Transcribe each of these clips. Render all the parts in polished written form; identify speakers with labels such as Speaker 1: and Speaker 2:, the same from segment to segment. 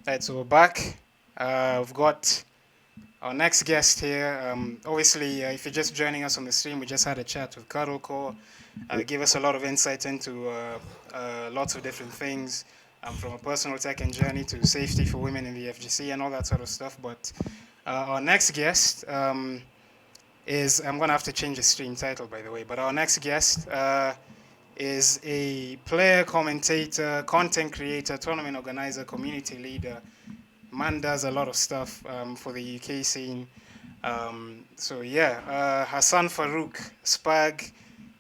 Speaker 1: Right, so we're back. We've got our next guest here. Obviously, if you're just joining us on the stream, we just had a chat with Carol Core. Gave us a lot of insight into lots of different things, from a personal tech and journey to safety for women in the FGC and all that sort of stuff. But our next guest is, I'm going to have to change the stream title, by the way, but our next guest is a player, commentator, content creator, tournament organizer, community leader. Man does a lot of stuff for the UK scene. Hassan Farouk, Spag,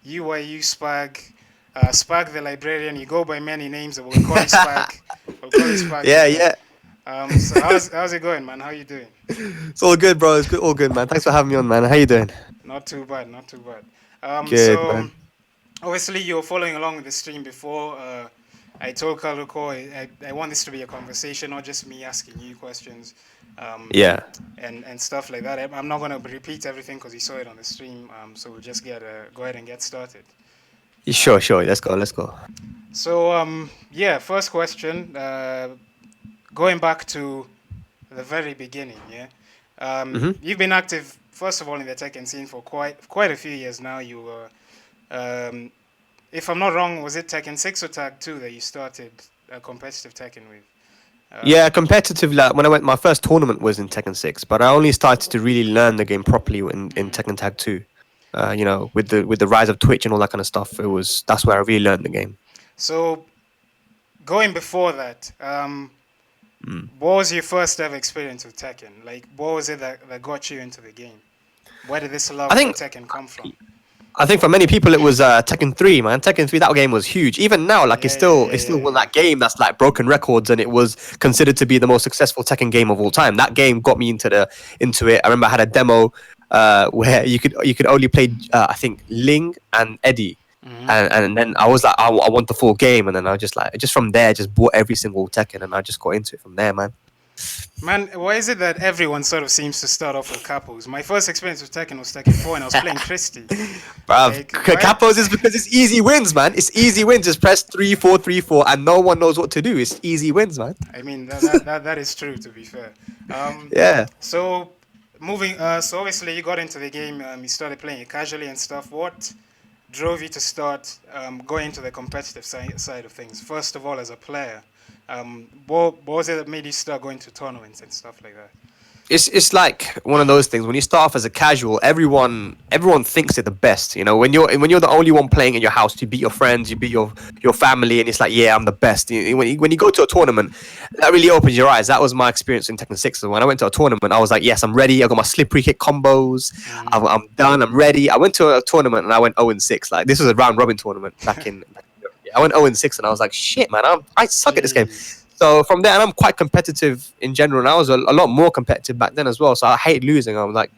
Speaker 1: UYU Spag, Spag the librarian. You go by many names, but we'll call you Spag. We'll call you Spag.
Speaker 2: Yeah.
Speaker 1: So how's it going, man? How you doing?
Speaker 2: It's all good, bro. It's good, all good, man. Thanks for having me on, man. How you doing?
Speaker 1: Not too bad, not too bad.
Speaker 2: Good, man.
Speaker 1: Obviously, you were following along with the stream before. I told Kaluko I want this to be a conversation, not just me asking you questions.
Speaker 2: Yeah.
Speaker 1: And stuff like that. I'm not going to repeat everything because you saw it on the stream. So we'll just go ahead and get started.
Speaker 2: Sure. Let's go.
Speaker 1: So, first question. Going back to the very beginning, You've been active, first of all, in the Tekken scene for quite a few years now. You were, if I'm not wrong, was it Tekken 6 or Tag 2 that you started competitive Tekken with?
Speaker 2: Yeah, competitive. Like, when I went, my first tournament was in Tekken 6, but I only started to really learn the game properly in Tekken Tag 2. With the rise of Twitch and all that kind of stuff, that's where I really learned the game.
Speaker 1: So, going before that, what was your first ever experience with Tekken? Like, what was it that got you into the game? Where did this love for Tekken come from?
Speaker 2: I think for many people it was Tekken 3, man. Tekken 3, that game was huge. Even now, like it's still one of that game that's like broken records, and it was considered to be the most successful Tekken game of all time. That game got me into it. I remember I had a demo where you could only play I think Ling and Eddie. And then I was like, I want the full game, and then I just from there just bought every single Tekken, and I just got into it from there, man.
Speaker 1: Man, why is it that everyone sort of seems to start off with capos? My first experience with Tekken was Tekken 4, and I was playing Christie.
Speaker 2: Bruv, capos is because it's easy wins, man. It's easy wins. Just press 3-4, 3-4, and no one knows what to do. It's easy wins, man.
Speaker 1: I mean, that is true, to be fair.
Speaker 2: Yeah.
Speaker 1: So, so obviously you got into the game, you started playing it casually and stuff. What drove you to start going into the competitive side of things? First of all, as a player, what was it that made you start going to tournaments and stuff like that?
Speaker 2: It's like one of those things. When you start off as a casual, everyone thinks they're the best. You know, when you're the only one playing in your house, you beat your friends, you beat your family, and it's like, yeah, I'm the best. When you go to a tournament, that really opens your eyes. That was my experience in Tekken 6. So when I went to a tournament, I was like, yes, I'm ready. I got my slippery kick combos. I'm done. I'm ready. I went to a tournament and I went 0-6. Like, this was a round robin tournament back in. I went 0-6 and I was like, shit, man, I suck at this game. So from there, and I'm quite competitive in general, and I was a lot more competitive back then as well. So I hate losing. I was like,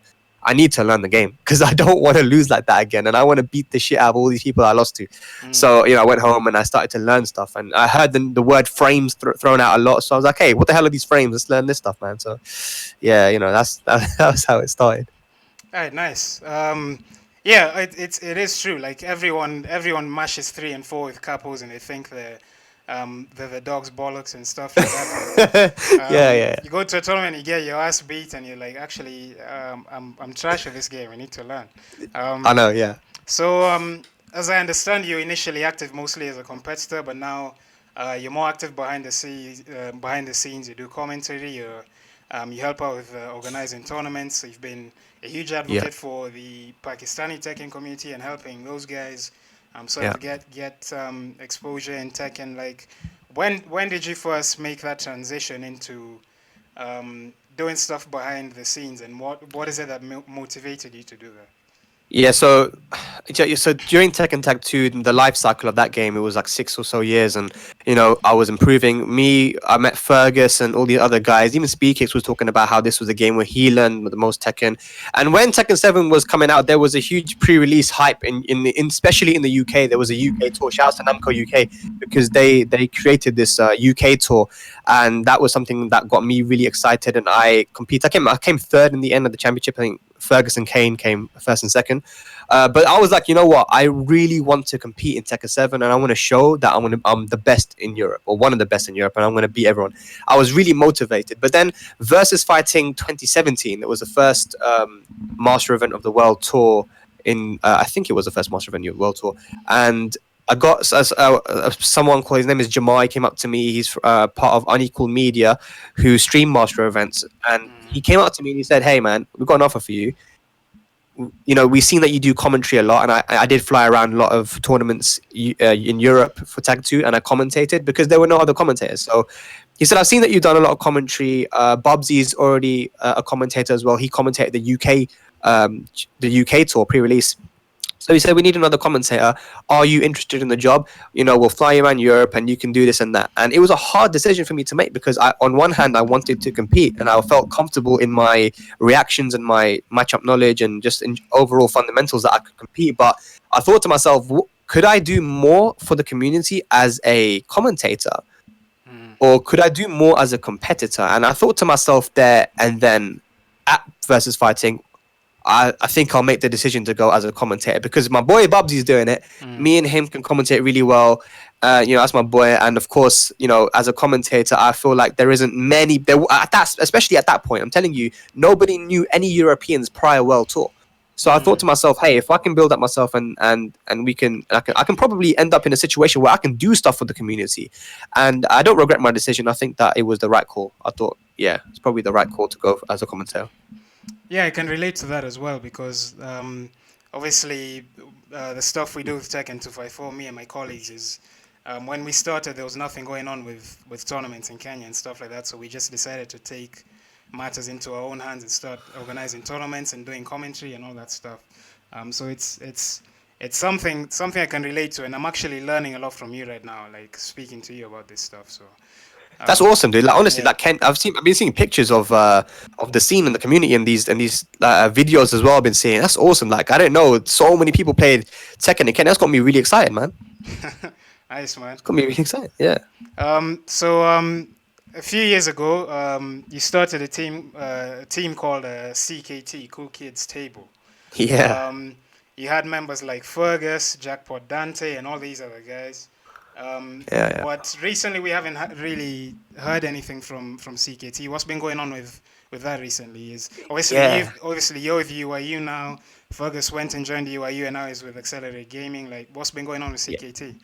Speaker 2: I need to learn the game because I don't want to lose like that again, and I want to beat the shit out of all these people I lost to. So I went home and I started to learn stuff, and I heard the word frames thrown out a lot. So I was like, hey, what the hell are these frames? Let's learn this stuff, man. So yeah, that's how it started.
Speaker 1: All right, nice. It is true. Like everyone mashes 3 and 4 with capos, and they think they're the dog's bollocks and stuff like that.
Speaker 2: Yeah.
Speaker 1: You go to a tournament, you get your ass beat, and you're like, actually, I'm trash at this game. I need to learn.
Speaker 2: I know, yeah.
Speaker 1: So, as I understand, you're initially active mostly as a competitor, but now you're more active behind the scenes. You do commentary. You help out with organizing tournaments. You've been a huge advocate for the Pakistani Tekken community and helping those guys. Get exposure in Tekken. Like, when did you first make that transition into doing stuff behind the scenes, and what is it that motivated you to do that?
Speaker 2: Yeah, so during Tekken Tag 2, the life cycle of that game, it was like 6 or so years, and I was improving. I met Fergus and all the other guys. Even SpeedKicks was talking about how this was a game where he learned the most Tekken. And when Tekken 7 was coming out, there was a huge pre-release hype especially in the UK. There was a UK tour. Shout out to Namco UK, because they created this UK tour, and that was something that got me really excited. And I competed. I came third in the end of the championship. I think Ferguson Kane came first and second. But I was like, you know what? I really want to compete in Tekken 7, and I want to show that I'm the best in Europe, or one of the best in Europe, and I'm going to beat everyone. I was really motivated. But then versus fighting 2017, it was the first master event of the World Tour in. I think it was the first master event of the World Tour, and I got someone called, his name is Jamai, came up to me. He's part of Unequal Media, who stream master events, and he came up to me and he said, "Hey man, we've got an offer for you. You know, we've seen that you do commentary a lot, and I did fly around a lot of tournaments in Europe for Tag 2, and I commentated because there were no other commentators. So he said, I've seen that you've done a lot of commentary. Bubsy's already a commentator as well. He commentated the UK tour pre-release. So he said, we need another commentator. Are you interested in the job? You know, we'll fly you around Europe and you can do this and that. And it was a hard decision for me to make because on one hand, I wanted to compete and I felt comfortable in my reactions and my matchup knowledge and just in overall fundamentals that I could compete. But I thought to myself, could I do more for the community as a commentator? Or could I do more as a competitor? And I thought to myself there and then at Versus Fighting, I think I'll make the decision to go as a commentator because my boy Bubsy's doing it. Me and him can commentate really well. You know, that's my boy. And of course, you know, as a commentator, I feel like there isn't many. Especially at that point, I'm telling you, nobody knew any Europeans prior World Tour. So I thought to myself, hey, if I can build up myself and I can probably end up in a situation where I can do stuff for the community. And I don't regret my decision. I think that it was the right call. I thought, yeah, it's probably the right call to go as a commentator.
Speaker 1: Yeah, I can relate to that as well because obviously the stuff we do with Tekken 254, me and my colleagues, is when we started, there was nothing going on with tournaments in Kenya and stuff like that. So we just decided to take matters into our own hands and start organizing tournaments and doing commentary and all that stuff. So it's something I can relate to, and I'm actually learning a lot from you right now, like speaking to you about this stuff. So.
Speaker 2: That's awesome, dude. Like honestly, like Ken, I've been seeing pictures of the scene and the community and these videos as well. I've been seeing. That's awesome. Like I didn't know so many people played Tekken and Ken. That's got me really excited, man.
Speaker 1: Nice, man.
Speaker 2: It's got me really excited. Yeah.
Speaker 1: So a few years ago, you started a team called CKT, Cool Kids Table.
Speaker 2: Yeah.
Speaker 1: You had members like Fergus, Jackpot Dante, and all these other guys.
Speaker 2: Yeah.
Speaker 1: But recently we haven't really heard anything from CKT. What's been going on with that recently is obviously you're with UYU now. Fergus went and joined the UYU and now he's with Accelerate Gaming. Like, what's been going on with CKT?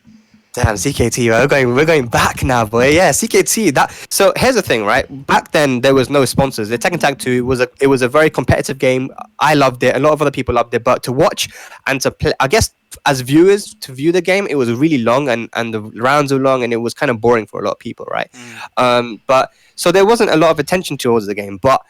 Speaker 2: Damn, CKT, we're going back now, boy. Yeah, CKT. So here's the thing, right? Back then there was no sponsors. The Tekken Tag 2 was a very competitive game. I loved it. A lot of other people loved it. But to watch and to play, I guess as viewers to view the game, it was really long and the rounds were long and it was kind of boring for a lot of people, right? But so there wasn't a lot of attention towards the game. But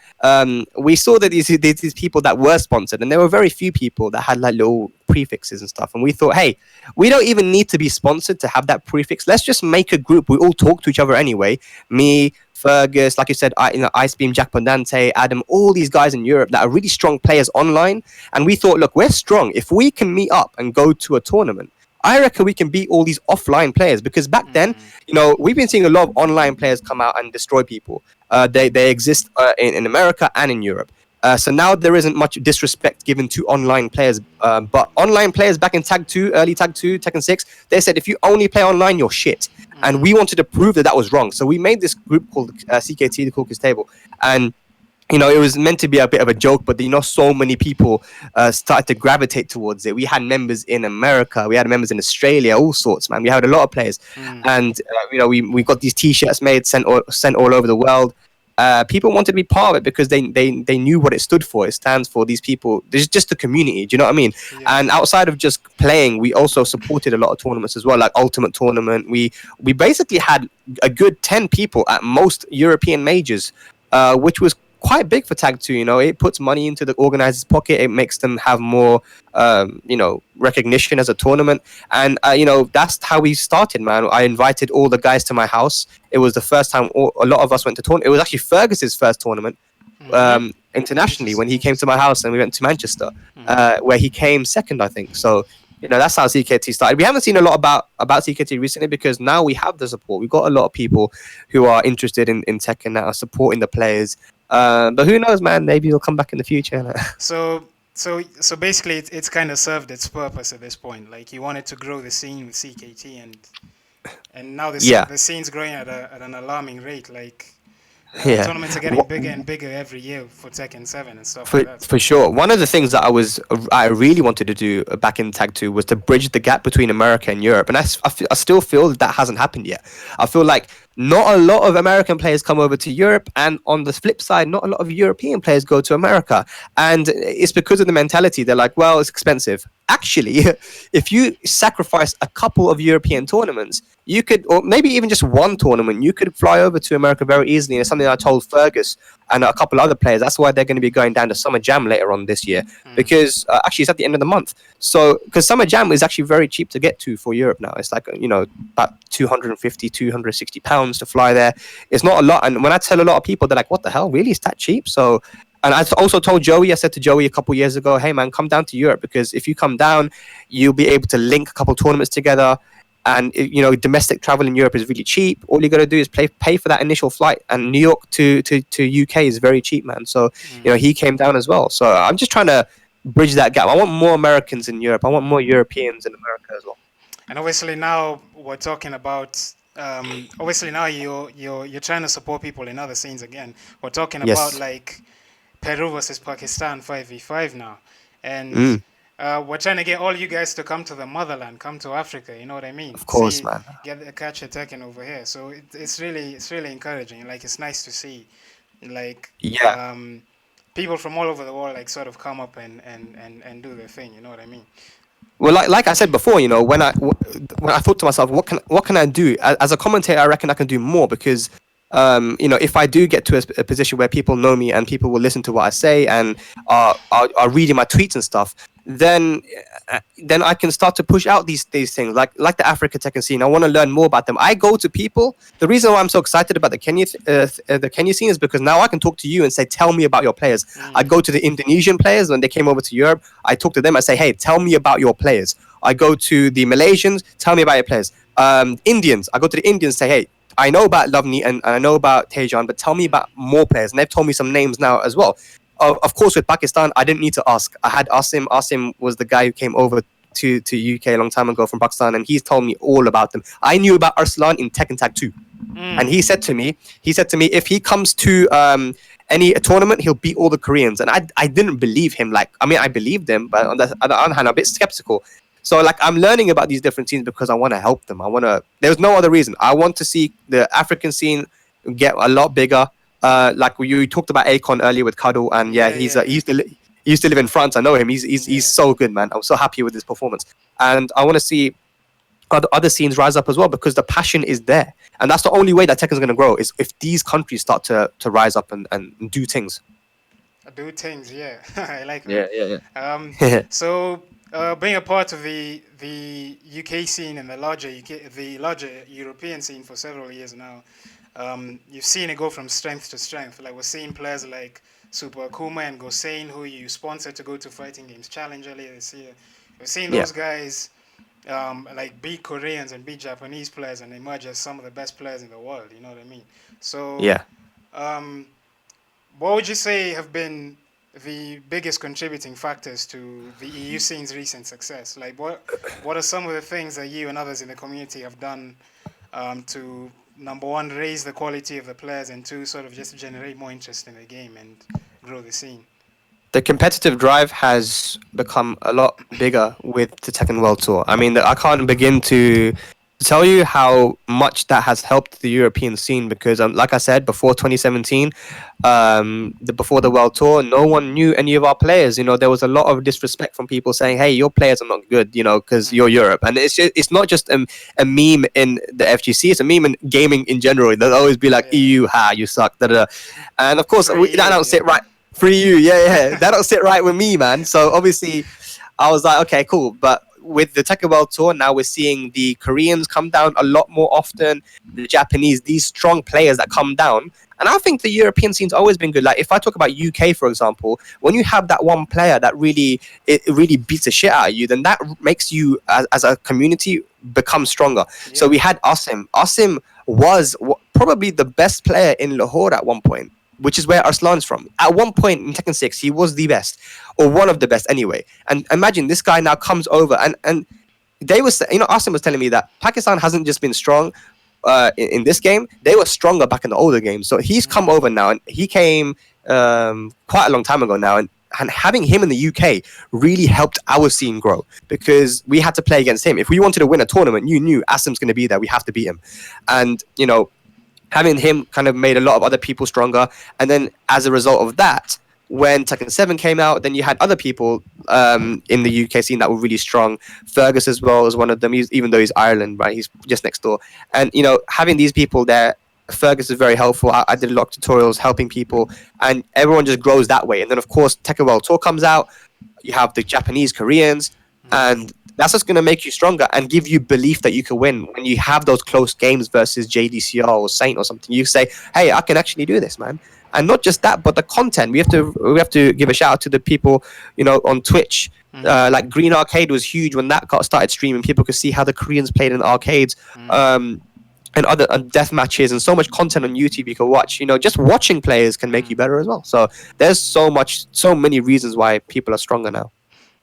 Speaker 2: we saw that these people that were sponsored, and there were very few people that had like little prefixes and stuff. And we thought, hey, we don't even need to be sponsored to have that prefix. Let's just make a group. We all talk to each other anyway. Me, Fergus, like you said, Icebeam, Jack Pondante, Adam, all these guys in Europe that are really strong players online. And we thought, look, we're strong. If we can meet up and go to a tournament, I reckon we can beat all these offline players because back then, you know, we've been seeing a lot of online players come out and destroy people. They exist in America and in Europe. So now there isn't much disrespect given to online players. But online players back in Tag 2, early Tag 2, Tekken 6, they said if you only play online, you're shit. And we wanted to prove that was wrong. So we made this group called CKT, the Cool Kids Table. And you know, it was meant to be a bit of a joke, but you know, so many people started to gravitate towards it. We had members in America, we had members in Australia, all sorts, man. We had a lot of players, and you know, we got these T-shirts made, sent all over the world. People wanted to be part of it because they knew what it stood for. It stands for these people. There's just the community. Do you know what I mean? Yeah. And outside of just playing, we also supported a lot of tournaments as well, like Ultimate Tournament. We basically had a good 10 people at most European majors, which was quite big for Tag 2. You know, it puts money into the organizer's pocket. It makes them have more, you know, recognition as a tournament. And, you know, that's how we started, man. I invited all the guys to my house. It was the first time a lot of us went to tournament. It was actually Fergus's first tournament internationally when he came to my house and we went to Manchester, where he came second, I think. So, you know, that's how CKT started. We haven't seen a lot about CKT recently because now we have the support. We've got a lot of people who are interested in Tekken that are supporting the players. But who knows, man? Maybe he'll come back in the future.
Speaker 1: So basically, it's kind of served its purpose at this point. Like you wanted to grow the scene with CKT, and now
Speaker 2: Yeah,
Speaker 1: the scene's growing at an alarming rate. Like
Speaker 2: yeah.
Speaker 1: tournaments are getting bigger and bigger every year for Tekken 7 and stuff like
Speaker 2: For
Speaker 1: that. So,
Speaker 2: for sure. One of the things that I really wanted to do back in Tag 2 was to bridge the gap between America and Europe, and I still feel that hasn't happened yet. I feel like not a lot of American players come over to Europe, and on the flip side, not a lot of European players go to America, and it's because of the mentality. They're like, well, it's expensive. Actually, if you sacrifice a couple of European tournaments, you could, or maybe even just one tournament, you could fly over to America very easily. And it's something I told Fergus and a couple other players. That's why they're going to be going down to Summer Jam later on this year,
Speaker 1: mm,
Speaker 2: because actually it's at the end of the month. So because Summer Jam is actually very cheap to get to for Europe now. It's like, about 250, 260 pounds to fly there. It's not a lot. And when I tell a lot of people, they're like, what the hell, really, is that cheap? So, and I also told Joey, I said to Joey a couple years ago, hey man, come down to Europe, because if you come down, you'll be able to link a couple tournaments together. And domestic travel in Europe is really cheap. All you got to do is pay for that initial flight, and New York to UK is very cheap, man. So
Speaker 1: mm.
Speaker 2: he came down as well. So I'm just trying to bridge that gap. I want more Americans in Europe. I want more Europeans in America as well.
Speaker 1: And obviously now we're talking about. Obviously now you're trying to support people in other scenes again. We're talking about
Speaker 2: Yes.
Speaker 1: like Peru versus Pakistan 5v5 now, and
Speaker 2: Mm,
Speaker 1: we're trying to get all you guys to come to the motherland, come to Africa. You know what I mean?
Speaker 2: of course,
Speaker 1: See,
Speaker 2: man.
Speaker 1: catch a Tekken over here. So it's really encouraging. Like it's nice to see, like
Speaker 2: Yeah.
Speaker 1: people from all over the world like sort of come up and do their thing. You know what I mean?
Speaker 2: Well, like I said before, when I thought to myself, what can I do as a commentator? I reckon I can do more, because if I do get to a position where people know me and people will listen to what I say and are reading my tweets and stuff, then I can start to push out these things like the Africa Tekken scene. I want to learn more about them. I go to people. The reason why I'm so excited about the Kenya scene is because now I can talk to you and say, tell me about your players. I
Speaker 1: Mm,
Speaker 2: go to the Indonesian players when they came over to Europe. I talk to them. I say, hey, tell me about your players. I go to the Malaysians. Tell me about your players. Indians. I go to the Indians. Say, hey, I know about Lovely and I know about Tejan, but tell me
Speaker 1: mm,
Speaker 2: about more players. And they've told me some names now as well. Of course, with Pakistan, I didn't need to ask. I had Asim. Asim was the guy who came over to UK a long time ago from Pakistan, and he's told me all about them. I knew about Arslan in Tekken Tag 2, and
Speaker 1: mm,
Speaker 2: he said to me, if he comes to any tournament, he'll beat all the Koreans. And I didn't believe him. Like, I mean, I believed him, but on the other hand, I'm a bit skeptical. So like, I'm learning about these different scenes because I want to help them. There's no other reason. I want to see the African scene get a lot bigger. Like you talked about Akon earlier with Cuddle, and yeah,
Speaker 1: yeah, yeah,
Speaker 2: he used to live in France. I know him. He's
Speaker 1: yeah.
Speaker 2: so good, man. I'm so happy with his performance, and I want to see other scenes rise up as well, because the passion is there, and that's the only way that Tekken's going to grow, is if these countries start to rise up and do things.
Speaker 1: Do things. Yeah, I like that.
Speaker 2: Yeah, yeah,
Speaker 1: Um,
Speaker 2: yeah.
Speaker 1: so being a part of the UK scene and the larger European scene for several years now, you've seen it go from strength to strength. Like we're seeing players like Super Akuma and Gosain, who you sponsored to go to Fighting Games Challenge earlier this year. We're seeing
Speaker 2: Yeah.
Speaker 1: those guys like beat Koreans and beat Japanese players and emerge as some of the best players in the world. You know what I mean? So,
Speaker 2: Yeah.
Speaker 1: um, what would you say have been the biggest contributing factors to the EU scene's recent success? Like, what are some of the things that you and others in the community have done to, number one, raise the quality of the players, and two, sort of just generate more interest in the game and grow the scene?
Speaker 2: The competitive drive has become a lot bigger with the Tekken World Tour. I mean, I can't begin to tell you how much that has helped the European scene, because, like I said, before 2017, before the World Tour, no one knew any of our players. There was a lot of disrespect from people saying, "Hey, your players are not good," because you're
Speaker 1: Mm,
Speaker 2: Europe. And it's not just a meme in the FGC; it's a meme in gaming in general. They'll always be like,
Speaker 1: yeah.
Speaker 2: "EU, ha, you suck." Da, da, da. And of course,
Speaker 1: Free
Speaker 2: that
Speaker 1: you,
Speaker 2: don't sit
Speaker 1: yeah.
Speaker 2: right. Free you, yeah, yeah. That don't sit right with me, man. So obviously, I was like, okay, cool. But with the Tekken World Tour, now we're seeing the Koreans come down a lot more often. The Japanese, these strong players that come down. And I think the European scene's always been good. Like, if I talk about UK, for example, when you have that one player that it really beats the shit out of you, then that makes you, as a community, become stronger. So
Speaker 1: Yeah.
Speaker 2: we had Asim. Asim was probably the best player in Lahore at one point. which is where Arslan's from. At one point in Tekken 6, he was the best, or one of the best anyway. And imagine this guy now comes over, and they was, Arslan was telling me that Pakistan hasn't just been strong in this game; they were stronger back in the older games. So he's come over now, and he came quite a long time ago now, and having him in the UK really helped our scene grow because we had to play against him. If we wanted to win a tournament, you knew Asim's going to be there. We have to beat him, and having him kind of made a lot of other people stronger. And then as a result of that, when Tekken 7 came out, then you had other people in the UK scene that were really strong. Fergus as well was one of them, even though he's Ireland, right? He's just next door. And, having these people there, Fergus is very helpful. I did a lot of tutorials helping people, and everyone just grows that way. And then, of course, Tekken World Tour comes out. You have the Japanese, Koreans, and that's just going to make you stronger and give you belief that you can win. When you have those close games versus JDCR or Saint or something, you say, hey, I can actually do this, man. And not just that, but the content. We have to give a shout out to the people, on Twitch. Like Green Arcade was huge when that got started streaming. People could see how the Koreans played in the arcades. And other death matches and so much content on YouTube you can watch. Just watching players can make you better as well. So there's so many reasons why people are stronger now.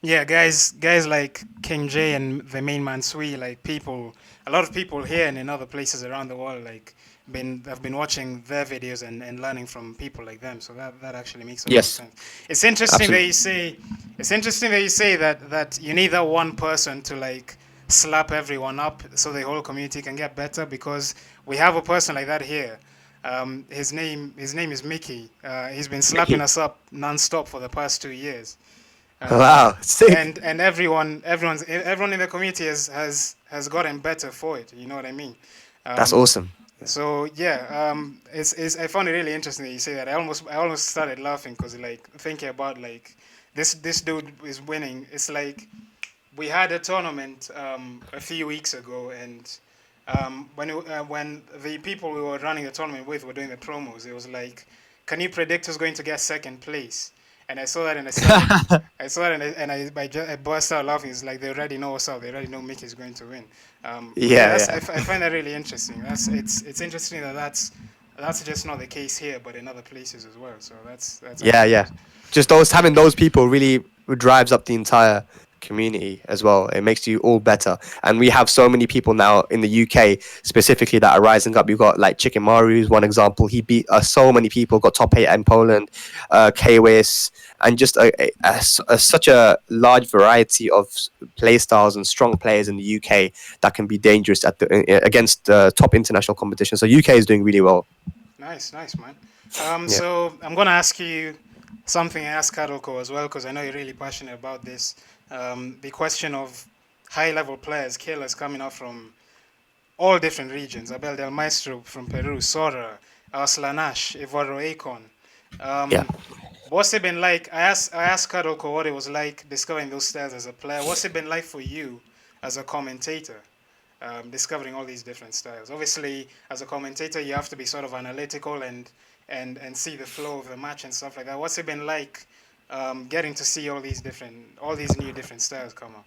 Speaker 1: Yeah, guys like King J and the main man Sui, like a lot of people here and in other places around the world, like have been watching their videos and learning from people like them. So that actually makes a lot of sense. It's interesting that you say that you need that one person to like slap everyone up so the whole community can get better, because we have a person like that here. His name is Mickey. He's been slapping us up non-stop for the past 2 years.
Speaker 2: Wow, sick.
Speaker 1: And everyone in the community has gotten better for it. You know what I mean?
Speaker 2: That's awesome.
Speaker 1: So yeah, I found it really interesting that you say that. I almost started laughing because like thinking about like this dude is winning. It's like we had a tournament a few weeks ago, and when the people we were running the tournament with were doing the promos, it was like, can you predict who's going to get second place? And I saw that and I burst out laughing. It's like they already know what's up. They already know Mickey's going to win. I find that really interesting. It's interesting that that's just not the case here, but in other places as well. So that's
Speaker 2: Just having those people really drives up the entire community as well. It makes you all better, and we have so many people now in the UK specifically that are rising up. You've got like Chicken Maru's one example. He beat so many people, got top 8 in Poland, KWIS, and just such a large variety of play styles and strong players in the UK that can be dangerous against top international competition. So UK is doing really well.
Speaker 1: Nice man. So I'm gonna ask you something I asked Karolko as well, because I know you're really passionate about this. The question of high-level players, killers coming out from all different regions. Abel Del Maestro from Peru, Sora, Aslanash, Ivoro Akon. What's it been like? I asked Karolko what it was like discovering those styles as a player. What's it been like for you as a commentator, discovering all these different styles? Obviously, as a commentator, you have to be sort of analytical and see the flow of the match and stuff like that. What's it been like getting to see all these new different styles come up?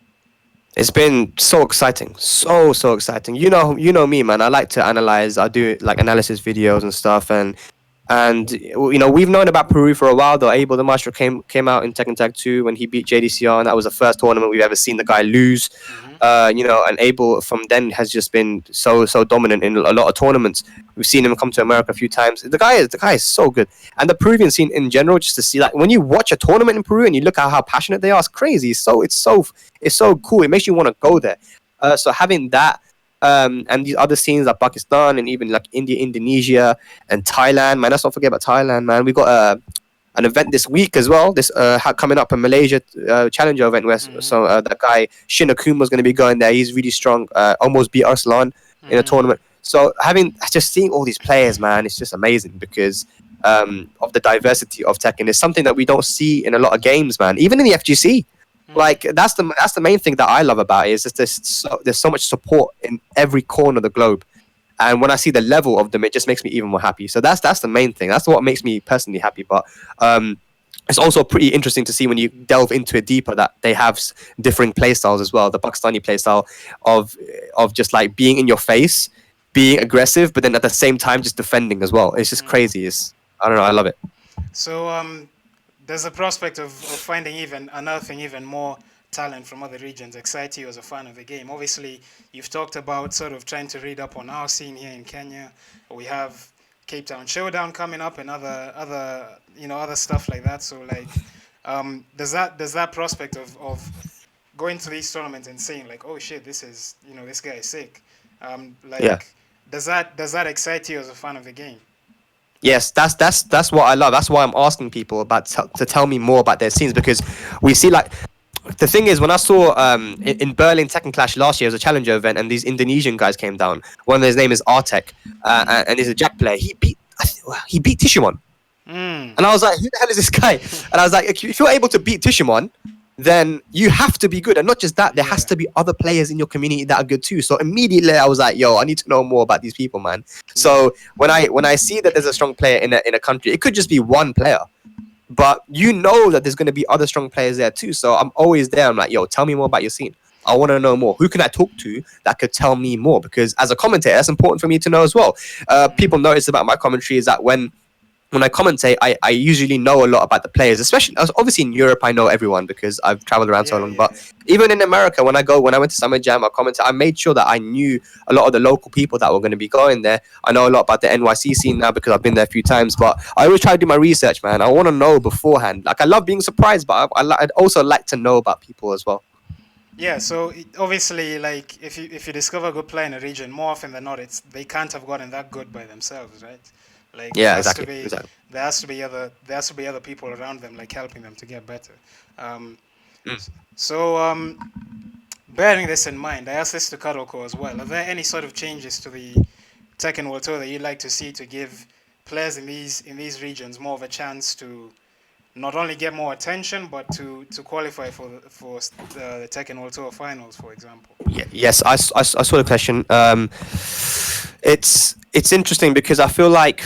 Speaker 2: It's been so exciting, so exciting. You know me, man. I like to analyze. I do like analysis videos and stuff, and we've known about Peru for a while. Though Abel the Maestro came out in Tekken Tag 2 when he beat JDCR, and that was the first tournament we've ever seen the guy lose. And Abel from then has just been so dominant in a lot of tournaments. We've seen him come to America a few times. The guy is so good, and the Peruvian scene in general. Just to see, like, when you watch a tournament in Peru and you look at how passionate they are, it's crazy. It's so cool. It makes you want to go there. So having that. And these other scenes like Pakistan and even like India, Indonesia, and Thailand. Man, let's not forget about Thailand, man. We got an event this week as well. This coming up in Malaysia Challenger event where that guy Shin Akuma was going to be going there. He's really strong. Almost beat Arslan in a tournament. So seeing all these players, man, it's just amazing because of the diversity of Tekken. It's something that we don't see in a lot of games, man. Even in the FGC. Like that's the main thing that I love about it is just there's so much support in every corner of the globe, and when I see the level of them, it just makes me even more happy. So that's the main thing. That's what makes me personally happy. But it's also pretty interesting to see when you delve into it deeper that they have differing play styles as well. The Pakistani play style of just like being in your face, being aggressive, but then at the same time just defending as well. It's just crazy. I don't know. I love it.
Speaker 1: So there's a prospect of finding even unearthing even more talent from other regions excite you as a fan of the game. Obviously, you've talked about sort of trying to read up on our scene here in Kenya. We have Cape Town Showdown coming up and other other stuff like that. So like, does that prospect of going to these tournaments and saying like, oh shit, this is this guy is sick.
Speaker 2: Yeah.
Speaker 1: Like, does that excite you as a fan of the game?
Speaker 2: Yes, that's what I love. That's why I'm asking people about to tell me more about their scenes, because we see like the thing is, when I saw in Berlin Tekken Clash last year, it was a challenger event, and these Indonesian guys came down. One of his name is Artek, and he's a Jack player. He beat Tishimon,
Speaker 1: Mm.
Speaker 2: and I was like, who the hell is this guy? And I was like, if you're able to beat Tishimon, then you have to be good. And not just that, there has
Speaker 1: Yeah.
Speaker 2: to be other players in your community that are good too. So immediately I was like, yo, I need to know more about these people, man.
Speaker 1: Yeah.
Speaker 2: So when I see that there's a strong player in a country, it could just be one player, but you know that there's going to be other strong players there too. So I'm always there. I'm like, yo, tell me more about your scene. I want to know more. Who can I talk to that could tell me more? Because as a commentator, that's important for me to know as well. People notice about my commentary is that when I commentate, I usually know a lot about the players, especially obviously in Europe. I know everyone because I've traveled around so
Speaker 1: Yeah,
Speaker 2: long.
Speaker 1: yeah,
Speaker 2: But even in America, when I went to Summer Jam, I commented. I made sure that I knew a lot of the local people that were going to be going there. I know a lot about the NYC scene now because I've been there a few times. But I always try to do my research, man. I want to know beforehand. Like I love being surprised, but I'd also like to know about people as well.
Speaker 1: yeah. So obviously, like if you discover a good player in a region, more often than not, it's they can't have gotten that good by themselves, right? Like
Speaker 2: Yeah, exactly, exactly.
Speaker 1: there has to be other people around them, like helping them to get better. Um,
Speaker 2: Mm.
Speaker 1: so bearing this in mind, I asked this to Karoko as well. Are there any sort of changes to the Tekken World Tour that you'd like to see to give players in these regions more of a chance to not only get more attention, but to qualify for the Tekken World Tour finals, for example?
Speaker 2: Yes, I saw the question. It's interesting because I feel like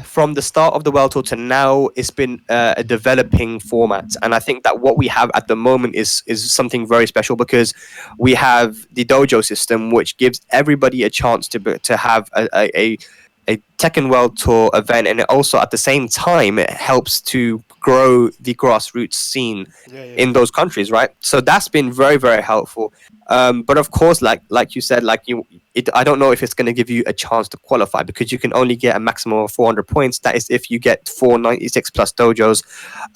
Speaker 2: from the start of the World Tour to now, it's been a developing format, and I think that what we have at the moment is something very special because we have the dojo system, which gives everybody a chance to have a Tekken World Tour event, and it also at the same time it helps to grow the grassroots scene
Speaker 1: Yeah, yeah,
Speaker 2: in those countries, right? So that's been very very helpful. But of course, like you said, I don't know if it's going to give you a chance to qualify because you can only get a maximum of 400 points. That is if you get 496 plus dojos,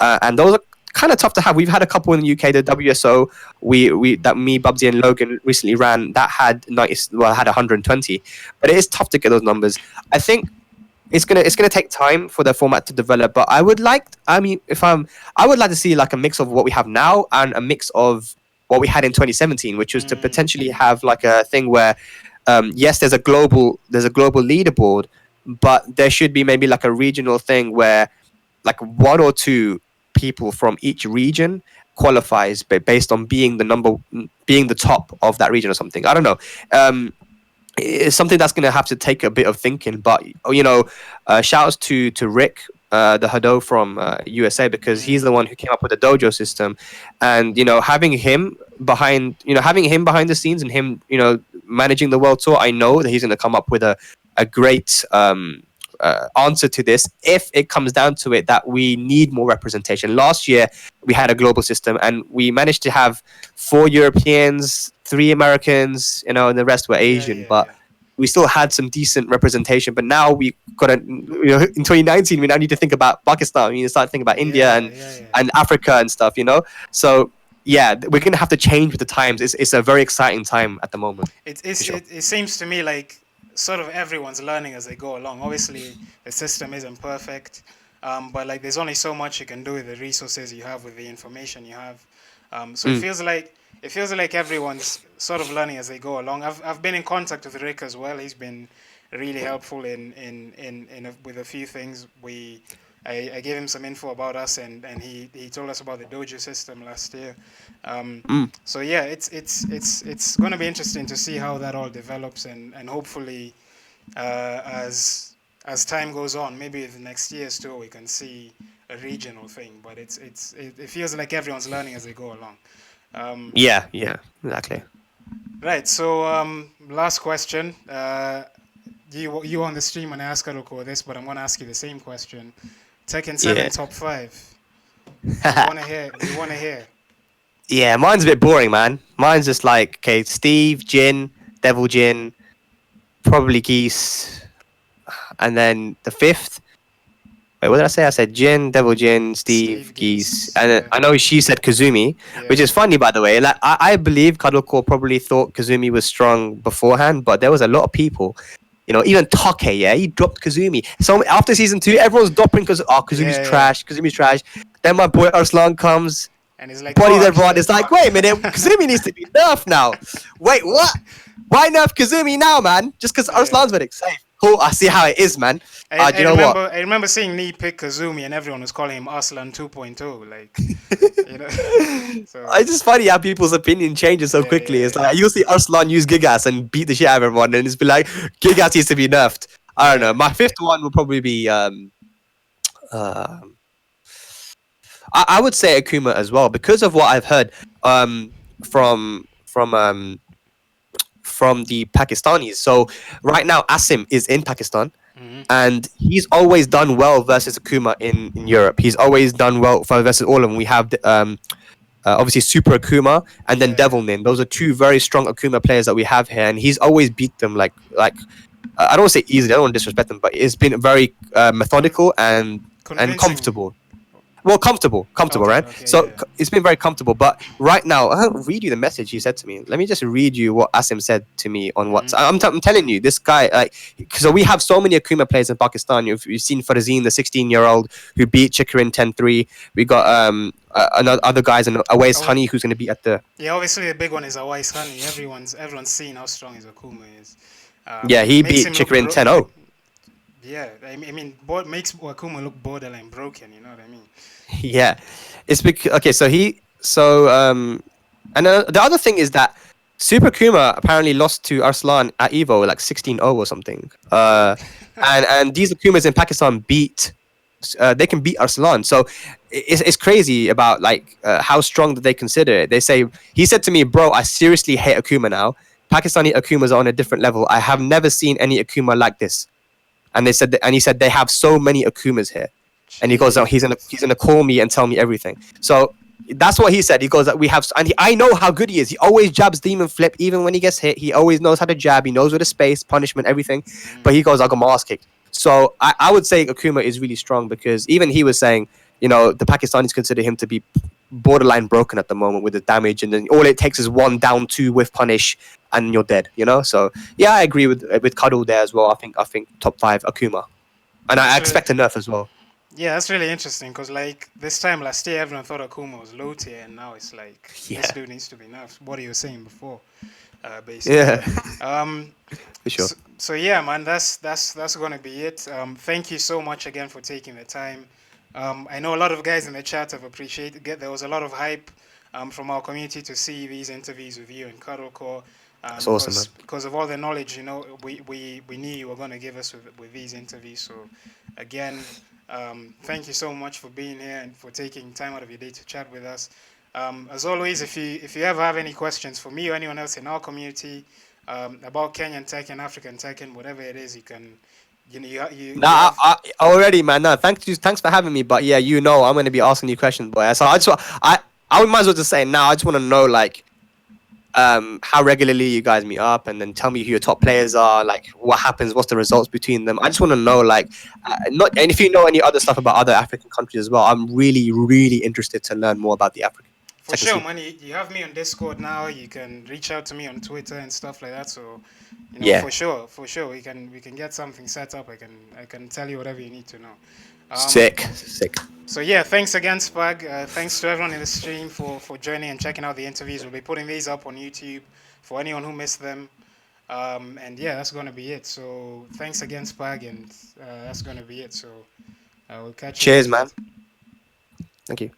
Speaker 2: and those are kind of tough to have. We've had a couple in the UK, the WSO. We that me, Bubsy, and Logan recently ran that had 90, well, had 120, but it is tough to get those numbers. I think it's gonna take time for the format to develop, but I mean if I would like to see like a mix of what we have now and a mix of what we had in 2017, which was to
Speaker 1: mm,
Speaker 2: potentially have like a thing where yes, there's a global leaderboard, but there should be maybe like a regional thing where like one or two people from each region qualifies based on being the top of that region or something. I don't know. It's something that's going to have to take a bit of thinking. But shout outs to Rick, the Hado from USA, because he's the
Speaker 1: mm,
Speaker 2: one who came up with the dojo system, and having him behind the scenes and him managing the world tour. I know that he's going to come up with a great answer to this if it comes down to it that we need more representation. Last year we had a global system and we managed to have 4 Europeans, 3 Americans, and the rest were
Speaker 1: yeah,
Speaker 2: Asian,
Speaker 1: yeah,
Speaker 2: but
Speaker 1: yeah,
Speaker 2: we still had some decent representation. But now we got to, in 2019, we now need to think about Pakistan. We need to start thinking about India
Speaker 1: yeah,
Speaker 2: and
Speaker 1: yeah, yeah.
Speaker 2: and Africa and stuff. So yeah, we're gonna have to change with the times. It's a very exciting time at the moment,
Speaker 1: It,
Speaker 2: for
Speaker 1: it's,
Speaker 2: sure.
Speaker 1: it, it seems to me like sort of everyone's learning as they go along. Obviously, the system isn't perfect, but like there's only so much you can do with the resources you have, with the information you have. So it
Speaker 2: Mm,
Speaker 1: feels like everyone's sort of learning as they go along. I've been in contact with Rick as well. He's been really helpful with a few things. I gave him some info about us, and he told us about the dojo system last year.
Speaker 2: mm.
Speaker 1: So yeah, it's going to be interesting to see how that all develops, and hopefully, as time goes on, maybe the next year's tour we can see a regional thing. But it feels like everyone's learning as they go along. Um,
Speaker 2: Yeah, exactly.
Speaker 1: right. So last question. you on the stream and ask Karoko this, but I'm gonna ask you the same question. Tekken
Speaker 2: Yeah.
Speaker 1: 7 top 5. We wanna hear. We wanna hear.
Speaker 2: Yeah, mine's a bit boring, man. Mine's just like, okay, Steve, Jin, Devil Jin, probably Geese, and then the fifth. Wait, what did I say? I said Jin, Devil Jin, Steve,
Speaker 1: Steve
Speaker 2: Geese,
Speaker 1: Geese.
Speaker 2: and
Speaker 1: Yeah.
Speaker 2: I know she said Kazumi, which
Speaker 1: Yeah.
Speaker 2: is funny, by the way. Like, I believe Cuddlecore probably thought Kazumi was strong beforehand, but there was a lot of people, even Take, yeah, he dropped Kazumi. So after season 2, everyone's dropping because, oh, Kazumi's
Speaker 1: Yeah. Yeah.
Speaker 2: trash, Kazumi's trash. Then my boy Arslan comes,
Speaker 1: And it's like,
Speaker 2: bodies
Speaker 1: oh,
Speaker 2: everyone. It's like, wait a minute, Kazumi needs to be nerfed now. Wait, what? Why nerf Kazumi now, man? Just because
Speaker 1: yeah.
Speaker 2: Arslan's very safe. Cool, I see how it is, man. Do
Speaker 1: I
Speaker 2: you know what?
Speaker 1: remember I remember seeing Nee pick Kazumi and everyone was calling him Aslan 2.0, like, you know. So
Speaker 2: It's just funny how people's opinion changes so
Speaker 1: yeah,
Speaker 2: quickly.
Speaker 1: yeah,
Speaker 2: It's like you'll see Arslan use Gigas and beat the shit out of everyone, and it's be like Gigas needs to be nerfed. I don't know.
Speaker 1: yeah.
Speaker 2: My fifth one will probably be um I would say Akuma as well because of what I've heard from the Pakistanis. So right now Asim is in Pakistan
Speaker 1: Hmm.
Speaker 2: and he's always done well versus Akuma in Europe. He's always done well versus all of them. We have obviously Super Akuma and then
Speaker 1: Yeah,
Speaker 2: Devil Nin. Those are two very strong Akuma players that we have here, and he's always beat them like I don't want to say easily. I don't want to disrespect them, but it's been very
Speaker 1: con-
Speaker 2: methodical and
Speaker 1: convincing.
Speaker 2: comfortable. Well, comfortable,
Speaker 1: Okay,
Speaker 2: right?
Speaker 1: okay,
Speaker 2: So
Speaker 1: yeah.
Speaker 2: it's been very comfortable. But right now, I'll read you the message he said to me. Let me just read you what Asim said to me on
Speaker 1: Hmm.
Speaker 2: WhatsApp. I'm telling you, this guy, like, so we have so many Akuma players in Pakistan. You've seen Farazeen, the 16-year-old who beat Chikarin 10-3. We got another other guys and Awais
Speaker 1: Oh,
Speaker 2: Honey who's going to be at the
Speaker 1: yeah. Obviously, the big one is Awais Honey. Everyone's seen how strong his Akuma is.
Speaker 2: yeah, he
Speaker 1: Makes
Speaker 2: beat
Speaker 1: him look
Speaker 2: Chikarin 10-0.
Speaker 1: yeah. Makes Akuma look borderline broken. You know what I mean?
Speaker 2: Yeah, it's because okay. And the other thing is that Super Kuma apparently lost to Arslan at Evo like 16-0 or something.
Speaker 1: Oh.
Speaker 2: And these Akumas in Pakistan they can beat Arslan. So it's crazy about like how strong that they consider it. They say he said to me, bro, I seriously hate Akuma now. Pakistani Akumas are on a different level. I have never seen any Akuma like this. And he said they have so many Akumas here. And he goes, oh, he's
Speaker 1: Jesus.
Speaker 2: gonna call me and tell me everything. So that's what he said. He goes that we have, and I know how good he is. He always jabs demon flip, even when he gets hit. He always knows how to jab. He knows where the space, punishment, everything.
Speaker 1: Mm.
Speaker 2: But he goes, I got my ass kicked. So I would say Akuma is really strong because even he was saying, the Pakistanis consider him to be borderline broken at the moment with the damage, and then all it takes is one down two with punish, and you're dead. So yeah, I agree with Cuddle there as well. I think top 5 Akuma, and I
Speaker 1: That's really
Speaker 2: expect a nerf as well.
Speaker 1: Yeah, that's really interesting because like this time last year, everyone thought Akuma was low tier, and now it's like this
Speaker 2: Yeah,
Speaker 1: dude needs to be nerfed. What you were saying before, basically.
Speaker 2: yeah,
Speaker 1: Um,
Speaker 2: for sure.
Speaker 1: so yeah, man, that's gonna be it. Thank you so much again for taking the time. I know a lot of guys in the chat have appreciated. There was a lot of hype from our community to see these interviews with you and Karoko.
Speaker 2: That's awesome, man.
Speaker 1: Because of all the knowledge, we knew you were going to give us with these interviews. So, again, thank you so much for being here and for taking time out of your day to chat with us. As always, if you ever have any questions for me or anyone else in our community about Kenyan Tekken, African Tekken, whatever it is, you can, you
Speaker 2: Nah,
Speaker 1: have.
Speaker 2: already, man. No, thanks for having me. But yeah, I'm gonna be asking you questions, boy. So I might as well just say now. I just want to know like how regularly you guys meet up, and then tell me who your top players are. Like what happens, what's the results between them. I just want to know like not and if you know any other stuff about other African countries as well. I'm really really interested to learn more about the African
Speaker 1: For
Speaker 2: Tekken
Speaker 1: sure,
Speaker 2: scene.
Speaker 1: man. You have me on Discord now. You can reach out to me on Twitter and stuff like that. So,
Speaker 2: Yeah,
Speaker 1: for sure, we can get something set up. I can tell you whatever you need to know. Um,
Speaker 2: sick.
Speaker 1: so yeah, thanks again, Spag. Thanks to everyone in the stream for joining and checking out the interviews. We'll be putting these up on YouTube for anyone who missed them. And yeah, that's gonna be it. So thanks again, Spag, and that's gonna be it. So I will catch you
Speaker 2: Cheers,
Speaker 1: guys
Speaker 2: man.
Speaker 1: later.
Speaker 2: Thank you.